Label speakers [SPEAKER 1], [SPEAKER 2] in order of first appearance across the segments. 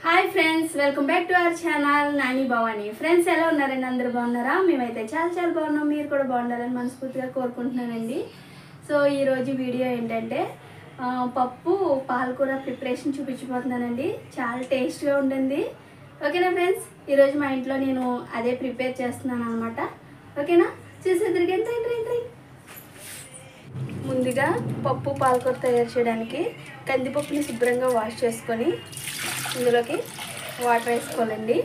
[SPEAKER 1] Hi friends, welcome back to our channel Nani Bhavani. Friends ఎలా ఉన్నారండి? అందరూ బాగున్నారా? మేమైతే చాలా బాగున్నాం. మీరు కూడా బాగుండాలని మనస్ఫూర్తిగా కోరుకుంటున్నానండి. సో ఈరోజు వీడియో ఏంటంటే పప్పు పాలకూర ప్రిపరేషన్ చూపించబోతున్నానండి. చాలా టేస్ట్గా ఉంటుంది. ఓకేనా ఫ్రెండ్స్? ఈరోజు మా ఇంట్లో నేను అదే ప్రిపేర్ చేస్తున్నాను అనమాట. ఓకేనా? చూసేద్దరికి ఏంటి ముందుగా పప్పు పాలకూర తయారు చేయడానికి కందిపప్పుని శుభ్రంగా వాష్ చేసుకొని ఇందులోకి వాటర్ వేసుకోవాలండి.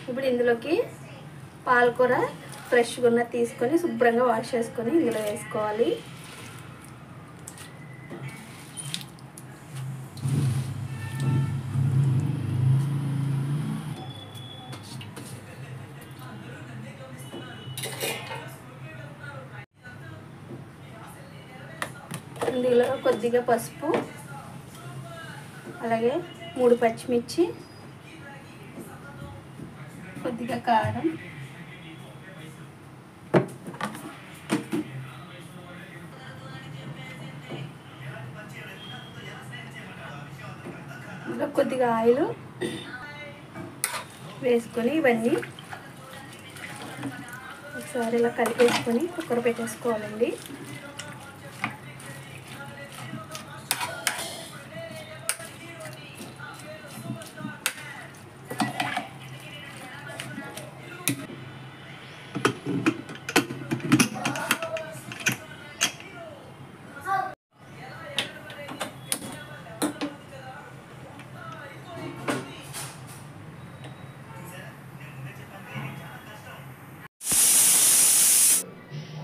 [SPEAKER 1] ఇప్పుడు ఇందులోకి పాలకూర ఫ్రెష్గా ఉన్న తీసుకొని శుభ్రంగా వాష్ చేసుకొని ఇందులో వేసుకోవాలి. ఇందులో కొద్దిగా పసుపు, అలాగే 3 పచ్చిమిర్చి, కొద్దిగా కారం, ఇందులో కొద్దిగా ఆయిల్ వేసుకొని ఇవన్నీ ఒకసారి ఇలా కలిపేసుకొని కుక్కర్ పెట్టేసుకోవాలండి.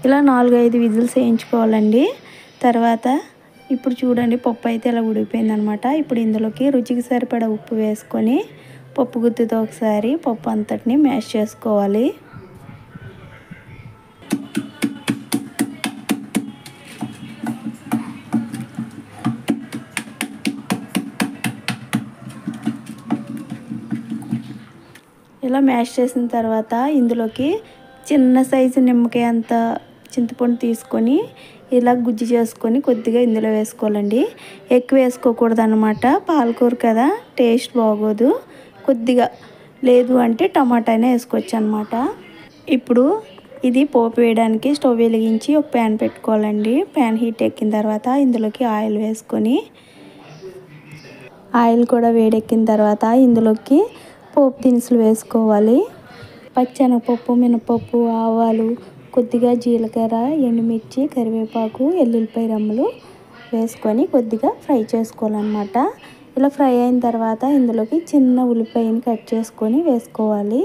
[SPEAKER 1] ఇలా 4-5 విజిల్స్ వేయించుకోవాలండి. తర్వాత ఇప్పుడు చూడండి, పప్పు అయితే ఇలా ఉడికిపోయింది అనమాట. ఇప్పుడు ఇందులోకి రుచికి సరిపడా ఉప్పు వేసుకొని పప్పు గుత్తితో ఒకసారి పప్పు అంతటిని మ్యాష్ చేసుకోవాలి. ఇలా మ్యాష్ చేసిన తర్వాత ఇందులోకి చిన్న సైజు నిమ్మకాయ అంత చింతపండు తీసుకొని ఇలా గుజ్జు చేసుకొని కొద్దిగా ఇందులో వేసుకోవాలండి. ఎక్కువ వేసుకోకూడదు అన్నమాట, పాలకూర కదా, టేస్ట్ బాగోదు. కొద్దిగా లేదు అంటే టమాటా అయినా వేసుకోవచ్చు అనమాట. ఇప్పుడు ఇది పోపు వేయడానికి స్టవ్ వెలిగించి ఒక ప్యాన్ పెట్టుకోవాలండి. ప్యాన్ హీట్ ఎక్కిన తర్వాత ఇందులోకి ఆయిల్ వేసుకొని ఆయిల్ కూడా వేడెక్కిన తర్వాత ఇందులోకి పోపు దినుసులు వేసుకోవాలి. పచ్చెనగపప్పు, మినపప్పు, ఆవాలు, కొద్దిగా జీలకర్ర, ఎండుమిర్చి, కరివేపాకు, ఎల్లుల్లిపాయ రమ్మలు వేసుకొని కొద్దిగా ఫ్రై చేసుకోవాలన్నమాట. ఇలా ఫ్రై అయిన తర్వాత ఇందులోకి చిన్న ఉల్లిపాయని కట్ చేసుకొని వేసుకోవాలి.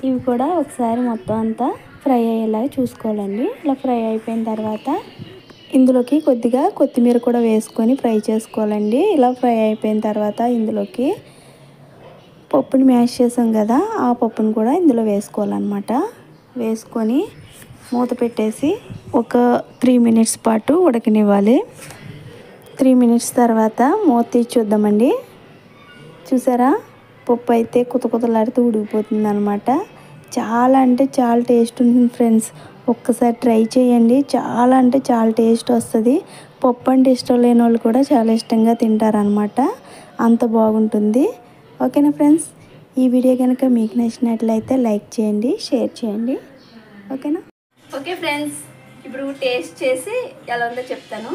[SPEAKER 1] ఇవి కూడా ఒకసారి మొత్తం అంతా ఫ్రై అయ్యేలాగా చూసుకోవాలండి. ఇలా ఫ్రై అయిపోయిన తర్వాత ఇందులోకి కొద్దిగా కొత్తిమీర కూడా వేసుకొని ఫ్రై చేసుకోవాలండి. ఇలా ఫ్రై అయిపోయిన తర్వాత ఇందులోకి పప్పుని మ్యాష్ చేసాం కదా, ఆ పప్పుని కూడా ఇందులో వేసుకోవాలన్నమాట. వేసుకొని మూత పెట్టేసి ఒక 3 మినిట్స్ పాటు ఉడకనివ్వాలి. 3 మినిట్స్ తర్వాత మూత తీసి చూద్దామండి. చూసారా, పప్పు అయితే కుతకుతలాడుతూ ఉడికిపోతుంది అనమాట. చాలా అంటే చాలా టేస్ట్ ఉంటుంది ఫ్రెండ్స్. ఒక్కసారి ట్రై చేయండి. చాలా అంటే చాలా టేస్ట్ వస్తుంది. పప్పు అంటే ఇష్టం లేని వాళ్ళు కూడా చాలా ఇష్టంగా తింటారనమాట. అంత బాగుంటుంది. ఓకేనా ఫ్రెండ్స్? ఈ వీడియో కనుక మీకు నచ్చినట్లయితే లైక్ చేయండి, షేర్ చేయండి. ఓకేనా? ఓకే ఫ్రెండ్స్, ఇప్పుడు టేస్ట్ చేసి ఎలా ఉందో చెప్తాను.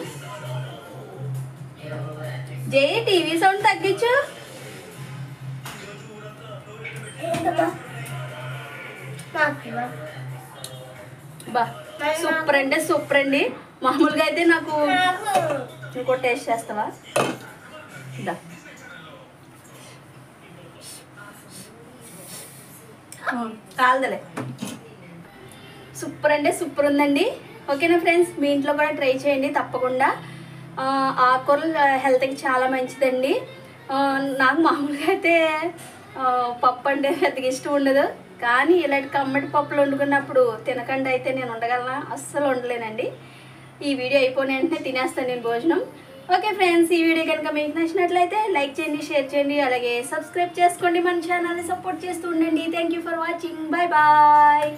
[SPEAKER 1] జే టీవీ సౌండ్ తగ్గించు. బా, సూపర్ అంటే సూపర్ అండి. మామూలుగా అయితే నాకు ఇంకో టేస్ట్ చేస్తావా? దా, కాలదలే. సూపర్ అంటే సూపర్ ఉందండి. ఓకేనా ఫ్రెండ్స్? మీ ఇంట్లో కూడా ట్రై చేయండి తప్పకుండా. ఆకుకూరలు హెల్త్కి చాలా మంచిదండి. నాకు మామూలుగా అయితే పప్పు అంటే పెద్దగా ఇష్టం ఉండదు, కానీ ఇలాంటి కమ్మటి పప్పులు వండుకున్నప్పుడు తినకుండా అయితే నేను ఉండగలనా? అస్సలు ఉండలేనండి. ఈ వీడియో అయిపోయిన వెంటనే తినేస్తాను నేను భోజనం. ఓకే ఫ్రెండ్స్, ఈ వీడియో కనుక మీకు నచ్చినట్లయితే లైక్ చేయండి, షేర్ చేయండి, అలాగే సబ్స్క్రైబ్ చేసుకోండి. మన ఛానల్ని సపోర్ట్ చేస్తూ ఉండండి. Thank you for watching. Bye bye.